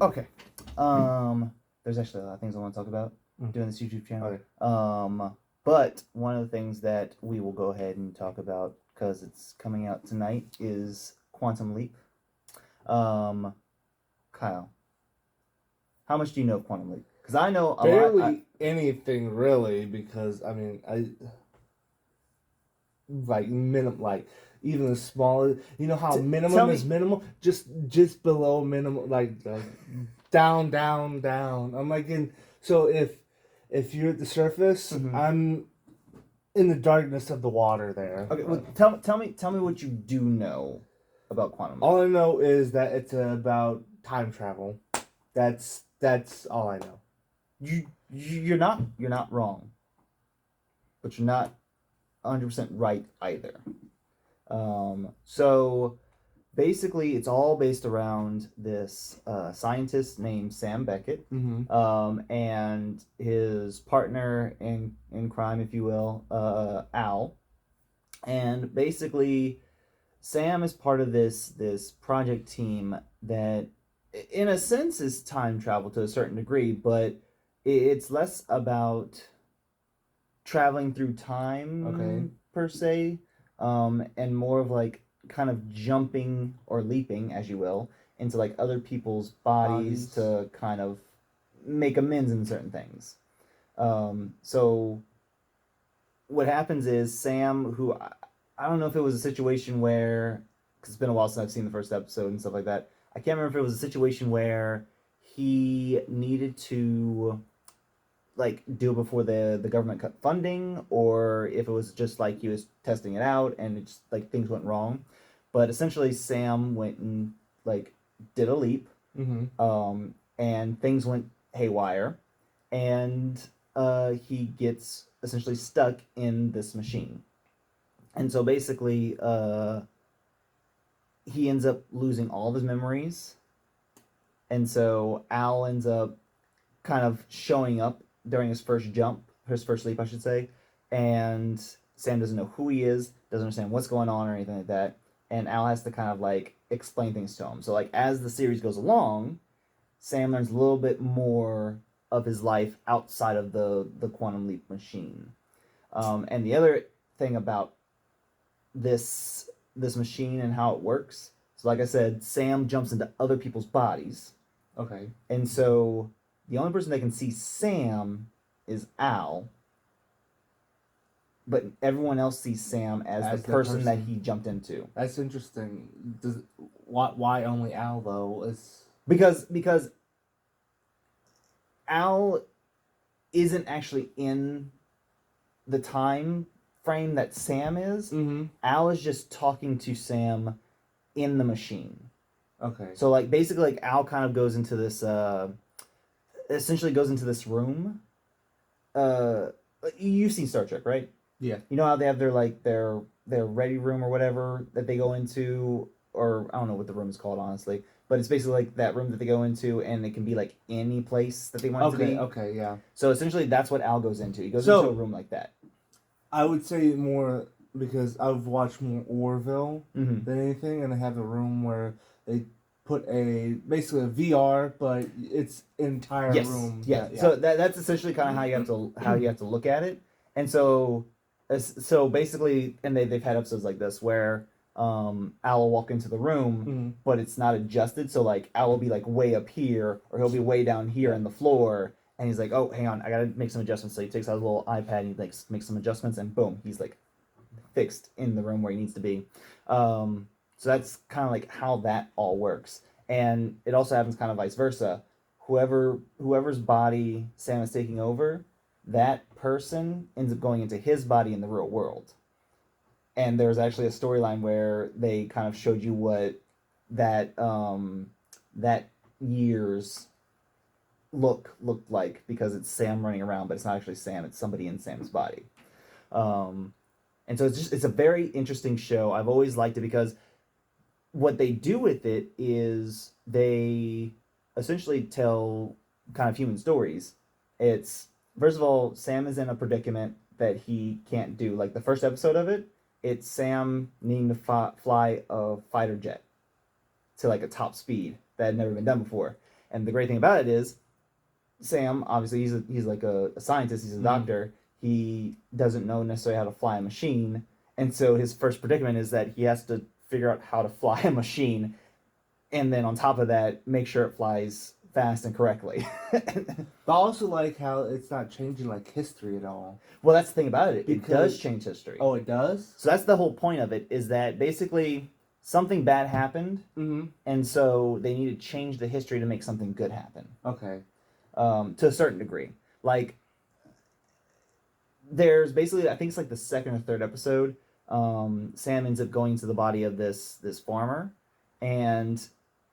Okay. There's actually a lot of things I want to talk about doing this YouTube channel. Okay. But one of the things that we will go ahead and talk about because it's coming out tonight is Quantum Leap. Um, Kyle, how much do you know of Quantum Leap? Because I know a lot. Barely anything really, because I mean, I like minimum, like even the smaller. You know how minimum is minimal, just below minimum, like down, down, down. I'm like in. So if you're at the surface, I'm in the darkness of the water there. Okay, well, tell me what you do know about Quantum Leap. All I know is that it's about time travel. That's all I know. You're not wrong, but you're not 100% right either. So basically, it's all based around this scientist named Sam Beckett, and his partner in crime, if you will, Al. And basically, Sam is part of this project team that, in a sense, is time travel to a certain degree, but it's less about traveling through time per se, and more of like kind of jumping or leaping, as you will, into like other people's bodies to kind of make amends in certain things. So what happens is Sam, who I don't know if it was a situation where, because it's been a while since I've seen the first episode and stuff like that. I can't remember if it was a situation where he needed to like do it before the government cut funding, or if it was just like he was testing it out and it's like things went wrong. But essentially, Sam went and like did a leap, and things went haywire, and he gets essentially stuck in this machine, and so basically, he ends up losing all of his memories, and so Al ends up kind of showing up during his first leap, I should say, and Sam doesn't know who he is, doesn't understand what's going on or anything like that, and Al has to kind of like explain things to him. So like as the series goes along, Sam learns a little bit more of his life outside of the quantum leap machine. And the other thing about this machine and how it works, so like I said, Sam jumps into other people's bodies. Okay. And so the only person that can see Sam is Al, but everyone else sees Sam as the person that he jumped into. That's interesting. Why only Al though? Because Al isn't actually in the time frame that Sam is. Al is just talking to Sam in the machine. Okay. So like basically like Al kind of goes into this essentially goes into this room. You've seen Star Trek, right? Yeah. You know how they have their ready room or whatever that they go into, or I don't know what the room is called honestly, but it's basically like that room that they go into, and it can be like any place that they want it to be. Okay, yeah. So essentially, that's what Al goes into. He goes into a room like that. I would say more because I've watched more Orville than anything, and they have a room where they put basically a VR, but it's entire room. Yeah. So that's essentially kind of how you have to look at it. And so basically, and they've had episodes like this where Al will walk into the room, but it's not adjusted. So like Al will be like way up here, or he'll be way down here on the floor, and he's like, "Oh, hang on, I gotta make some adjustments." So he takes out his little iPad and he like makes some adjustments, and boom, he's like fixed in the room where he needs to be. So that's kind of like how that all works, and it also happens kind of vice versa. Whoever's body Sam is taking over, that person ends up going into his body in the real world. And there's actually a storyline where they kind of showed you what that that year's looked like, because it's Sam running around, but it's not actually Sam; it's somebody in Sam's body. And so it's a very interesting show. I've always liked it because what they do with it is they essentially tell kind of human stories. It's, first of all, Sam is in a predicament that he can't do. Like the first episode of it, it's Sam needing to fly a fighter jet to like a top speed that had never been done before. And the great thing about it is, Sam, obviously, he's like a scientist. He's a doctor. He doesn't know necessarily how to fly a machine, and so his first predicament is that he has to figure out how to fly a machine, and then on top of that, make sure it flies fast and correctly. But I also like how it's not changing like history at all. Well, that's the thing about it. Because, it does change history. Oh, it does? So that's the whole point of it, is that basically something bad happened, and so they need to change the history to make something good happen. Okay. To a certain degree. Like, there's basically, I think it's like the second or third episode, Sam ends up going to the body of this farmer, and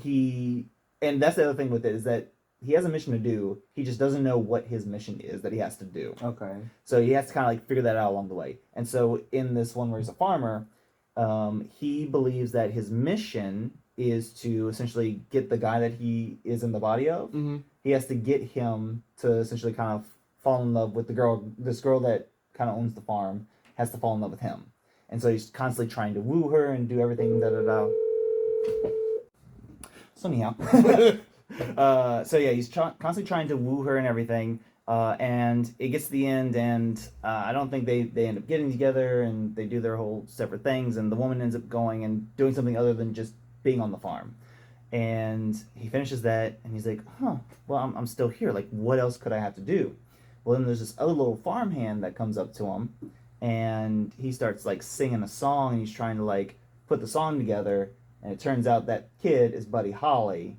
that's the other thing with it, is that he has a mission to do. He just doesn't know what his mission is that he has to do. Okay. So he has to kind of like figure that out along the way. And so in this one where he's a farmer, he believes that his mission is to essentially get the guy that he is in the body of. He has to get him to essentially kind of fall in love with this girl that kind of owns the farm, has to fall in love with him. And so he's constantly trying to woo her and do everything, da-da-da. So anyhow. So yeah, he's constantly trying to woo her and everything. And it gets to the end, and I don't think they end up getting together, and they do their whole separate things, and the woman ends up going and doing something other than just being on the farm. And he finishes that, and he's like, well, I'm still here. Like, what else could I have to do? Well, then there's this other little farmhand that comes up to him, and he starts, like, singing a song, and he's trying to, like, put the song together, and it turns out that kid is Buddy Holly,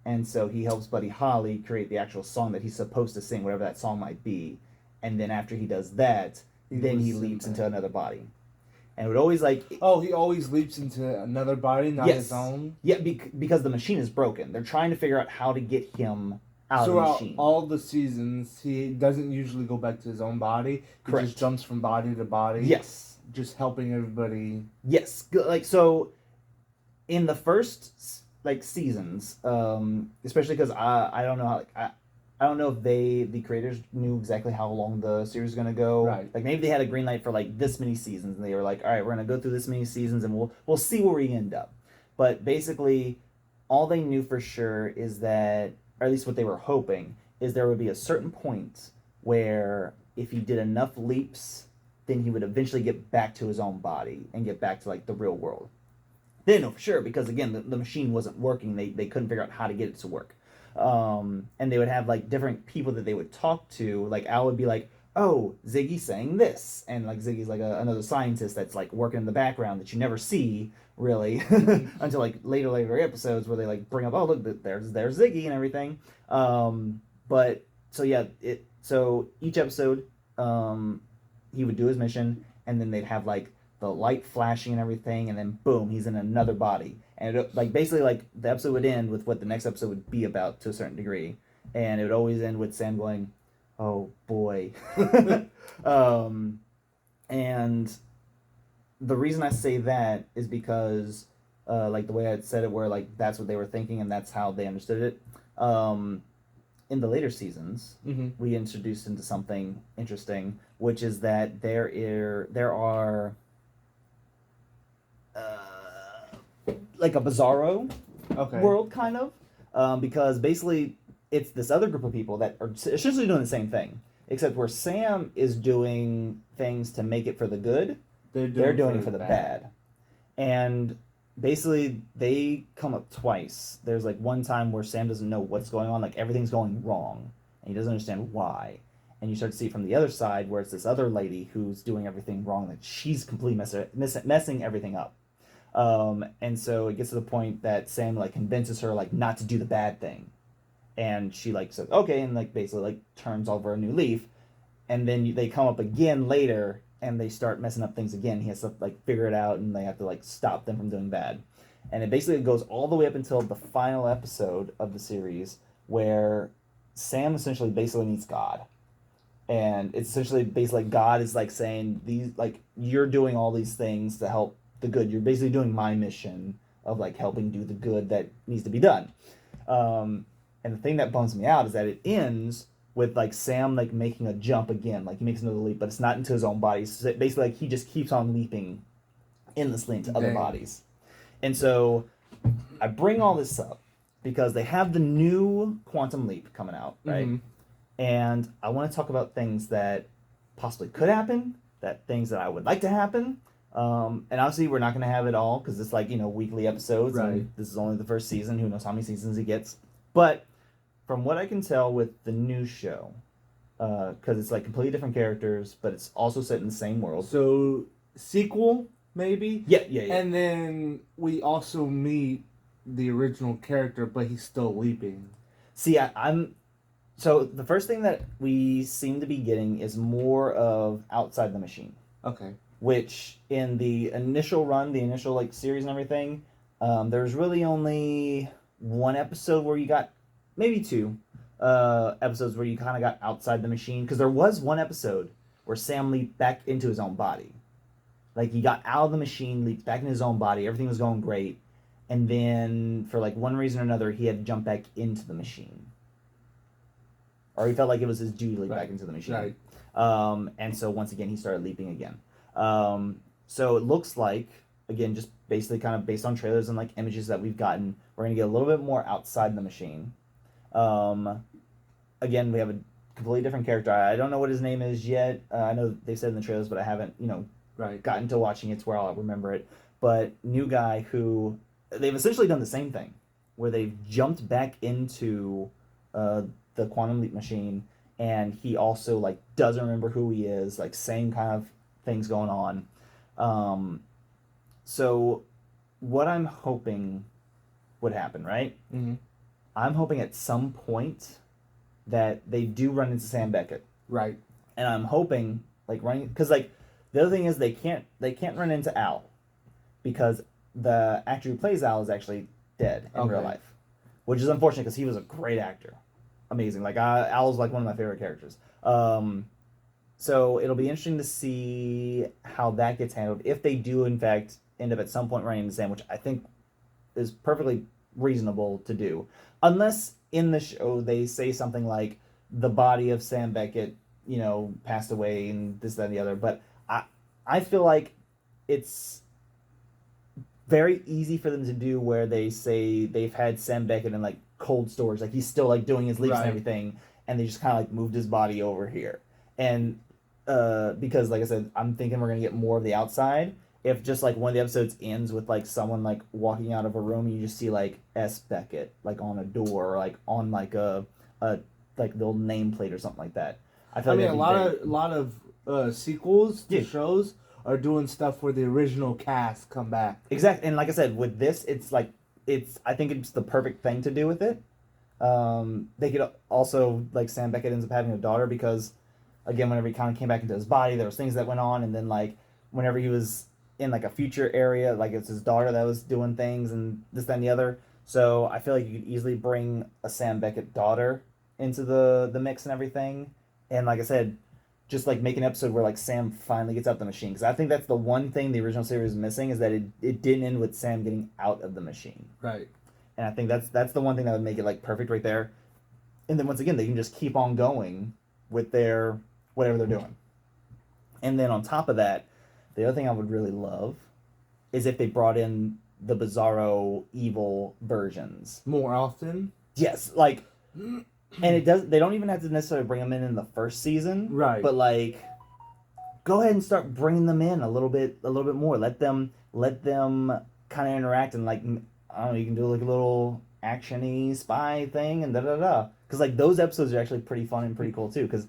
and so he helps Buddy Holly create the actual song that he's supposed to sing, whatever that song might be, and then after he does that, then he leaps into another body. And it would always like... Oh, he always leaps into another body, not his own? Yeah, because the machine is broken. They're trying to figure out how to get him out of the machine. So all the seasons, he doesn't usually go back to his own body. Correct. He just jumps from body to body. Yes. Just helping everybody. Yes. Like, so, in the first, like, seasons, especially because I don't know how... I don't know if the creators knew exactly how long the series was going to go. Right. Like, maybe they had a green light for, like, this many seasons, and they were like, all right, we're going to go through this many seasons, and we'll see where we end up. But basically, all they knew for sure is that, or at least what they were hoping, is there would be a certain point where if he did enough leaps, then he would eventually get back to his own body and get back to, like, the real world. They didn't know for sure, because, again, the machine wasn't working. They couldn't figure out how to get it to work. And they would have like different people that they would talk to. Like Al would be like, "Oh, Ziggy's saying this," and like Ziggy's like another scientist that's like working in the background that you never see really until like later episodes where they like bring up, "Oh, look, there's Ziggy and everything." But so yeah, so each episode, he would do his mission, and then they'd have like the light flashing and everything, and then boom, he's in another body. And it, like basically like the episode would end with what the next episode would be about to a certain degree, and it would always end with Sam going, "Oh boy." And the reason I say that is because like the way I said it, where like that's what they were thinking and that's how they understood it. In the later seasons, we introduced into something interesting, which is that there are like a bizarro world, kind of, because basically it's this other group of people that are essentially doing the same thing, except where Sam is doing things to make it for the good, they're doing it for the bad. And basically they come up twice. There's like one time where Sam doesn't know what's going on, like everything's going wrong, and he doesn't understand why. And you start to see it from the other side, where it's this other lady who's doing everything wrong, that she's completely messing everything up. And so it gets to the point that Sam like convinces her like not to do the bad thing, and she like says okay, and like basically like turns over a new leaf. And then they come up again later, and they start messing up things again. He has to like figure it out, and they have to like stop them from doing bad. And it basically goes all the way up until the final episode of the series, where Sam essentially basically meets God. And it's essentially basically God is like saying, these like you're doing all these things to help the good. You're basically doing my mission of like helping do the good that needs to be done. And the thing that bums me out is that it ends with like Sam like making a jump again, like he makes another leap, but it's not into his own body. So basically like he just keeps on leaping endlessly into other bodies. And so I bring all this up because they have the new Quantum Leap coming out, right? Mm-hmm. And I want to talk about things that possibly could happen, that things that I would like to happen. And obviously, we're not going to have it all because it's like, weekly episodes, Right. and this is only the first season. Who knows how many seasons it gets? But from what I can tell with the new show, because it's like completely different characters, but it's also set in the same world. So, sequel, maybe? Yeah. And then we also meet the original character, but he's still leaping. See, I'm so the first thing that we seem to be getting is more of Outside the Machine. Okay. Which in the initial run, the initial like series and everything, there's really only one episode where you got, maybe two episodes where you kind of got outside the machine, because there was one episode where Sam leaped back into his own body. Like he got out of the machine, leaped back in his own body, everything was going great, and then for like one reason or another, he had to jump back into the machine, or he felt like it was his duty to leap back into the machine. Right. And so once again, he started leaping again. So it looks like, again, just basically kind of based on trailers and like images that we've gotten, we're gonna get a little bit more outside the machine. Again, we have a completely different character. I don't know what his name is yet. I know they said in the trailers, but I haven't, gotten to watching it to where I'll remember it. But new guy who they've essentially done the same thing, where they've jumped back into the quantum leap machine, and he also like doesn't remember who he is, like same kind of things going on. So what I'm hoping would happen, right? Mm-hmm. I'm hoping at some point that they do run into Sam Beckett. Right. And I'm hoping like running, because like the other thing is they can't run into Al, because the actor who plays Al is actually dead in real life, which is unfortunate because he was a great actor, amazing. Like Al's like one of my favorite characters. So it'll be interesting to see how that gets handled if they do in fact end up at some point running into Sam, which I think is perfectly reasonable to do, unless in the show they say something like the body of Sam Beckett, passed away and this, that, and the other. But I feel like it's very easy for them to do where they say they've had Sam Beckett in like cold storage, like he's still like doing his leaps and everything, and they just kind of like moved his body over here. And because like I said, I'm thinking we're gonna get more of the outside. If just like one of the episodes ends with like someone like walking out of a room, and you just see like S. Beckett like on a door, or like on like a like the old nameplate or something like that. I mean, a lot of sequels to shows are doing stuff where the original cast come back. Exactly, and like I said, with this, I think it's the perfect thing to do with it. They could also, like, Sam Beckett ends up having a daughter because, again, whenever he kind of came back into his body, there was things that went on, and then like whenever he was in like a future area, like it's his daughter that was doing things and this, that, and the other. So I feel like you could easily bring a Sam Beckett daughter into the mix and everything. And like I said, just like make an episode where like Sam finally gets out the machine, because I think that's the one thing the original series is missing, is that it didn't end with Sam getting out of the machine. Right. And I think that's the one thing that would make it like perfect right there. And then once again, they can just keep on going with their whatever they're doing. And then on top of that, the other thing I would really love is if they brought in the Bizarro evil versions more often. Yes, like, and it does. They don't even have to necessarily bring them in the first season, right? But like, go ahead and start bringing them in a little bit more. Let them kind of interact, and like, I don't know, you can do like a little action-y spy thing and da da da. Because like those episodes are actually pretty fun and pretty cool too. Because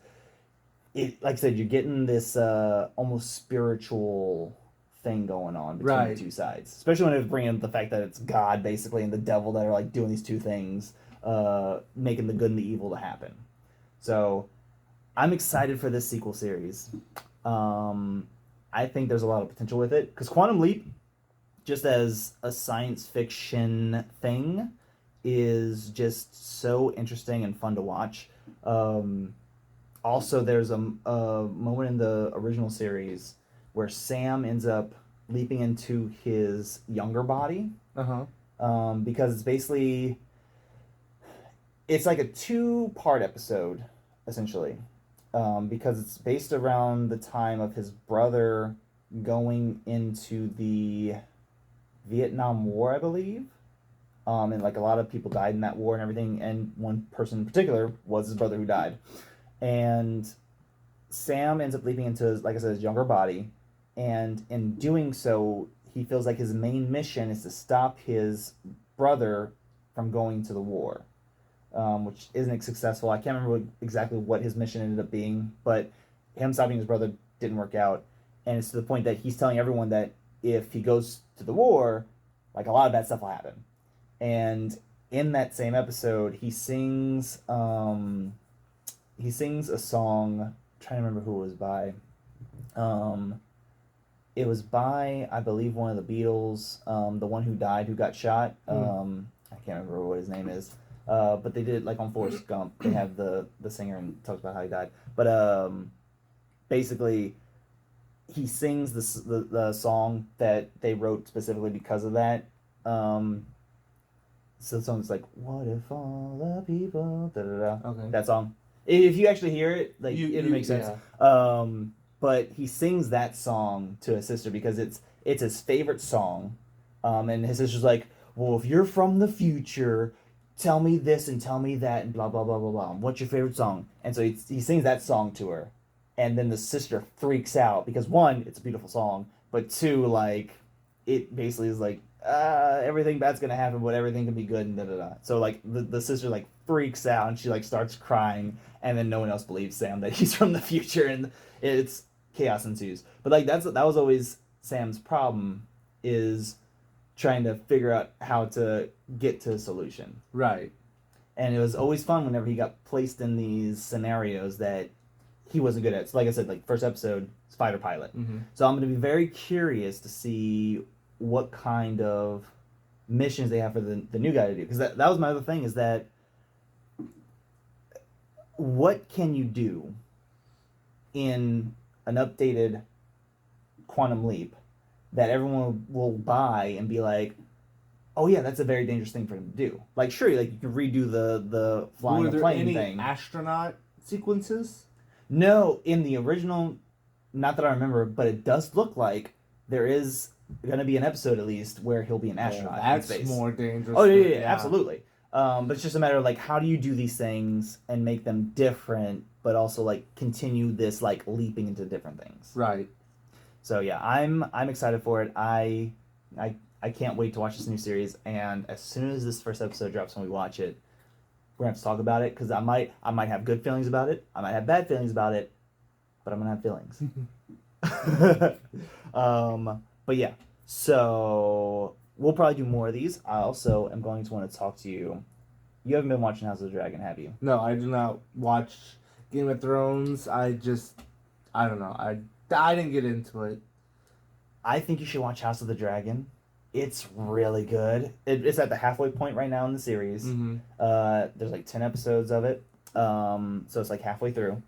it, like I said, you're getting this almost spiritual thing going on between the two sides, especially when it's bringing up the fact that it's God basically and the devil that are like doing these two things, making the good and the evil to happen. So I'm excited for this sequel series. I think there's a lot of potential with it, because Quantum Leap, just as a science fiction thing, is just so interesting and fun to watch. Also, there's a moment in the original series where Sam ends up leaping into his younger body. Because it's basically, it's like a 2-part episode, essentially. Because it's based around the time of his brother going into the Vietnam War, I believe. and like a lot of people died in that war and everything. And one person in particular was his brother who died, and Sam ends up leaping into, like I said, his younger body, and in doing so, he feels like his main mission is to stop his brother from going to the war, which isn't successful. I can't remember exactly what his mission ended up being, but him stopping his brother didn't work out, and it's to the point that he's telling everyone that if he goes to the war, like a lot of bad stuff will happen. And in that same episode, he sings a song. I'm trying to remember who it was by. It was by, I believe, one of the Beatles, the one who died, who got shot. I can't remember what his name is. But they did it like on Forrest Gump. They have the singer and talks about how he died. But basically, he sings the song that they wrote specifically because of that. So the song's like, "What if all the people?" Da, da, da. Okay. That song. If you actually hear it, like it makes sense. Yeah. But he sings that song to his sister because it's his favorite song, and his sister's like, "Well, if you're from the future, tell me this and tell me that and blah blah blah blah blah. What's your favorite song?" And so he sings that song to her, and then the sister freaks out because one, it's a beautiful song, but two, like it basically is like everything bad's gonna happen, but everything can be good and da da da. So like the sister like freaks out and she like starts crying, and then no one else believes Sam that he's from the future, and it's chaos ensues. But like that was always Sam's problem, is trying to figure out how to get to a solution. Right. And it was always fun whenever he got placed in these scenarios that he wasn't good at. So like I said, like first episode, it's fighter pilot. Mm-hmm. So I'm going to be very curious to see what kind of missions they have for the new guy to do. Because that was my other thing, is that what can you do in an updated Quantum Leap that everyone will buy and be like, oh yeah, that's a very dangerous thing for him to do. Like sure, like you can redo the flying a plane thing. Astronaut sequences? No, in the original, not that I remember, but it does look like there is going to be an episode at least where he'll be an astronaut. That's in space. More dangerous. Oh yeah, absolutely. But it's just a matter of like, how do you do these things and make them different, but also like continue this like leaping into different things. Right. So yeah, I'm excited for it. I can't wait to watch this new series, and as soon as this first episode drops when we watch it, we're gonna have to talk about it, because I might have good feelings about it, I might have bad feelings about it, but I'm gonna have feelings. But yeah, so we'll probably do more of these. I also am going to want to talk to you. You haven't been watching House of the Dragon, have you? No, I do not watch Game of Thrones. I don't know. I didn't get into it. I think you should watch House of the Dragon. It's really good. It's at the halfway point right now in the series. Mm-hmm. There's like 10 episodes of it. So it's like halfway through.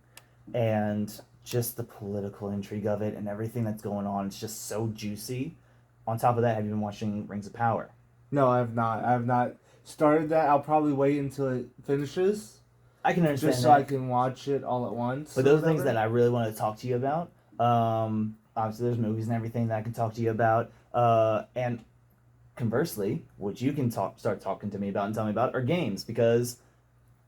And just the political intrigue of it and everything that's going on, it's just so juicy. On top of that, have you been watching Rings of Power? No, I have not. I have not started that. I'll probably wait until it finishes. I can understand just so I can watch it all at once. But those are things that I really want to talk to you about. Obviously, there's movies and everything that I can talk to you about. And conversely, what you can start talking to me about and tell me about are games, because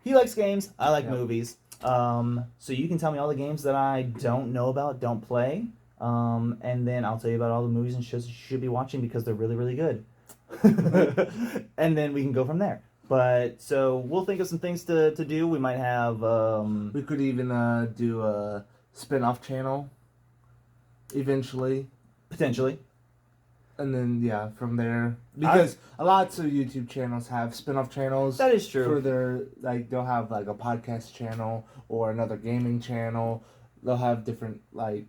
he likes games, I like movies. So you can tell me all the games that I don't know about, don't play, and then I'll tell you about all the movies and shows you should be watching because they're really, really good. And then we can go from there. But so we'll think of some things to do. We might have we could even do a spin-off channel eventually, potentially. And then from there, because lots of YouTube channels have spin-off channels. That is true. For their, like, they'll have like a podcast channel or another gaming channel. They'll have different, like,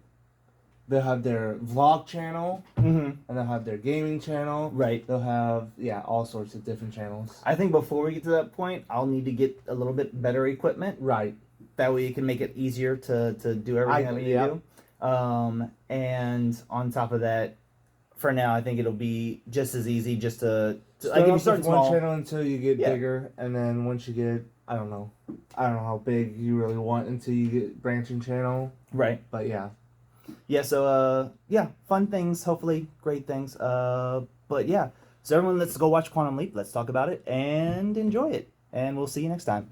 they'll have their vlog channel, and they'll have their gaming channel. Right. They'll have all sorts of different channels. I think before we get to that point, I'll need to get a little bit better equipment. Right. That way you can make it easier to do everything that we need to do. And on top of that, for now, I think it'll be just as easy just to start off with one channel until you get bigger, and then once you get, I don't know how big you really want until you get branching channel. Right. But yeah. Yeah, so fun things, hopefully great things. But yeah, So everyone, let's go watch Quantum Leap. Let's talk about it and enjoy it. And we'll see you next time.